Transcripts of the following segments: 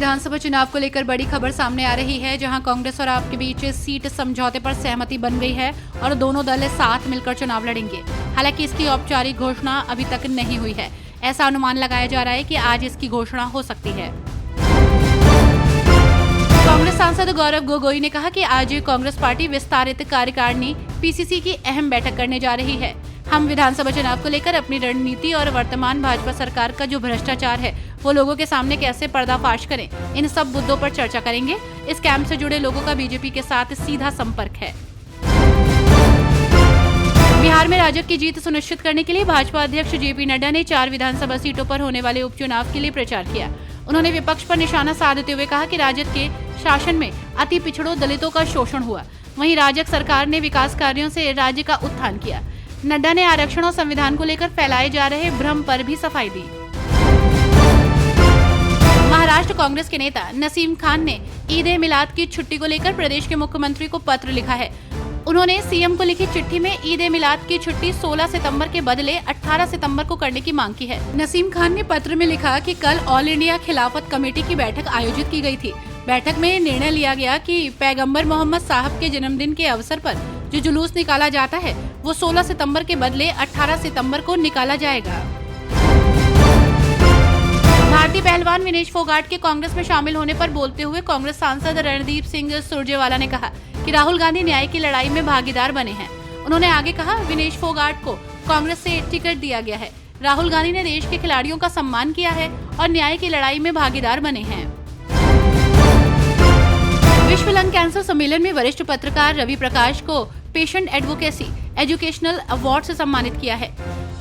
विधानसभा चुनाव को लेकर बड़ी खबर सामने आ रही है, जहां कांग्रेस और आप के बीच सीट समझौते पर सहमति बन गई है और दोनों दल साथ मिलकर चुनाव लड़ेंगे। हालांकि इसकी औपचारिक घोषणा अभी तक नहीं हुई है। ऐसा अनुमान लगाया जा रहा है कि आज इसकी घोषणा हो सकती है। कांग्रेस सांसद गौरव गोगोई ने कहा कि आज कांग्रेस पार्टी विस्तारित कार्यकारिणी पीसीसी की अहम बैठक करने जा रही है। हम विधानसभा चुनाव को लेकर अपनी रणनीति और वर्तमान भाजपा सरकार का जो भ्रष्टाचार है वो लोगों के सामने कैसे पर्दाफाश करें, इन सब मुद्दों पर चर्चा करेंगे। इस कैंप से जुड़े लोगों का बीजेपी के साथ सीधा संपर्क है। बिहार में राजग की जीत सुनिश्चित करने के लिए भाजपा अध्यक्ष जेपी नड्डा ने 4 विधानसभा सीटों पर होने वाले उपचुनाव के लिए प्रचार किया। उन्होंने विपक्ष पर निशाना साधते हुए कहा कि राजग के शासन में अति पिछड़ों दलितों का शोषण हुआ, वहीं राजग सरकार ने विकास कार्यों से राज्य का उत्थान किया। नड्डा ने आरक्षण और संविधान को लेकर फैलाए जा रहे भ्रम पर भी सफाई दी। महाराष्ट्र कांग्रेस के नेता नसीम खान ने ईद-ए-मिलाद की छुट्टी को लेकर प्रदेश के मुख्यमंत्री को पत्र लिखा है। उन्होंने सीएम को लिखी चिट्ठी में ईद-ए-मिलाद की छुट्टी 16 सितंबर के बदले 18 सितंबर को करने की मांग की है। नसीम खान ने पत्र में लिखा कि कल ऑल इंडिया खिलाफत कमेटी की बैठक आयोजित की गई थी। बैठक में निर्णय लिया गया कि पैगंबर मोहम्मद साहब के जन्मदिन के अवसर पर जो जुलूस निकाला जाता है वो 16 सितंबर के बदले 18 सितंबर को निकाला जाएगा। भारतीय पहलवान विनेश फोगाट के कांग्रेस में शामिल होने पर बोलते हुए कांग्रेस सांसद रणदीप सिंह सुरजेवाला ने कहा कि राहुल गांधी न्याय की लड़ाई में भागीदार बने हैं। उन्होंने आगे कहा, विनेश फोगाट को कांग्रेस से टिकट दिया गया है। राहुल गांधी ने देश के खिलाड़ियों का सम्मान किया है और न्याय की लड़ाई में भागीदार बने हैं। विश्व लंग कैंसर सम्मेलन में वरिष्ठ पत्रकार रवि प्रकाश को पेशेंट एडवोकेसी एजुकेशनल अवार्ड से सम्मानित किया है।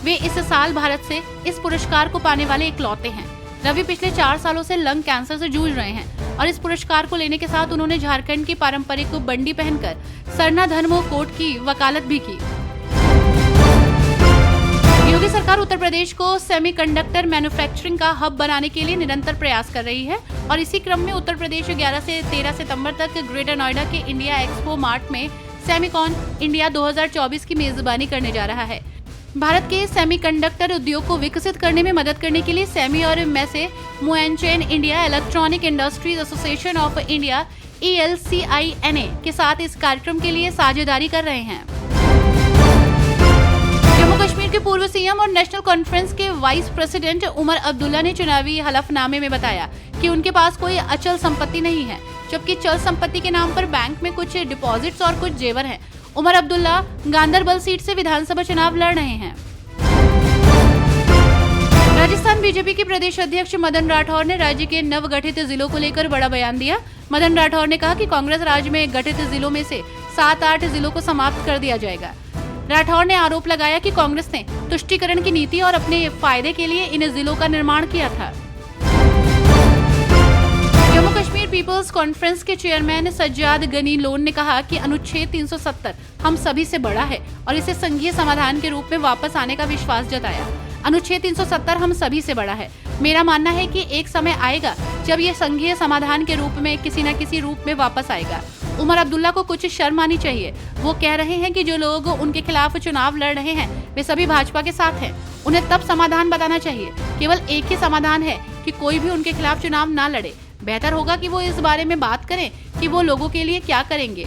वे इस साल भारत से इस पुरस्कार को पाने वाले इकलौते हैं। रवि पिछले 4 सालों से लंग कैंसर से जूझ रहे हैं और इस पुरस्कार को लेने के साथ उन्होंने झारखंड की पारंपरिक बंडी पहनकर सरना धर्मो कोट की वकालत भी की। योगी सरकार उत्तर प्रदेश को सेमीकंडक्टर मैन्युफैक्चरिंग का हब बनाने के लिए निरंतर प्रयास कर रही है और इसी क्रम में उत्तर प्रदेश 11 से 13 सितंबर तक ग्रेटर नोएडा के इंडिया एक्सपो मार्ट में सेमीकॉन इंडिया 2024 की मेजबानी करने जा रहा है। भारत के सेमीकंडक्टर उद्योग को विकसित करने में मदद करने के लिए सेमी और Messe Muenchen India electronic industries association of India ELCINA के साथ इस कार्यक्रम के लिए साझेदारी कर रहे हैं। जम्मू कश्मीर के पूर्व सीएम और नेशनल कॉन्फ्रेंस के वाइस प्रेसिडेंट उमर अब्दुल्ला ने चुनावी हलफनामे में बताया कि उनके पास कोई अचल संपत्ति नहीं है, जबकि चल संपत्ति के नाम पर बैंक में कुछ डिपॉजिट्स और कुछ जेवर हैं। उमर अब्दुल्ला गांदरबल सीट से विधानसभा चुनाव लड़ रहे हैं। राजस्थान बीजेपी के प्रदेश अध्यक्ष मदन राठौर ने राज्य के नवगठित जिलों को लेकर बड़ा बयान दिया। मदन राठौर ने कहा कि कांग्रेस राज्य में गठित जिलों में से 7-8 जिलों को समाप्त कर दिया जाएगा। राठौर ने आरोप लगाया कि कांग्रेस ने तुष्टीकरण की नीति और अपने फायदे के लिए इन जिलों का निर्माण किया था। जम्मू कश्मीर पीपल्स कॉन्फ्रेंस के चेयरमैन सज्जाद गनी लोन ने कहा कि अनुच्छेद 370 हम सभी से बड़ा है और इसे संघीय समाधान के रूप में वापस आने का विश्वास जताया। अनुच्छेद 370 हम सभी से बड़ा है। मेरा मानना है कि एक समय आएगा जब ये संघीय समाधान के रूप में किसी न किसी रूप में वापस आएगा। उमर अब्दुल्ला को कुछ शर्म आनी चाहिए। वो कह रहे हैं कि जो लोग उनके खिलाफ चुनाव लड़ रहे हैं वे सभी भाजपा के साथ हैं। उन्हें तब समाधान बताना चाहिए। केवल एक ही समाधान है कि कोई भी उनके खिलाफ चुनाव ना लड़े। बेहतर होगा कि वो इस बारे में बात करें कि वो लोगों के लिए क्या करेंगे।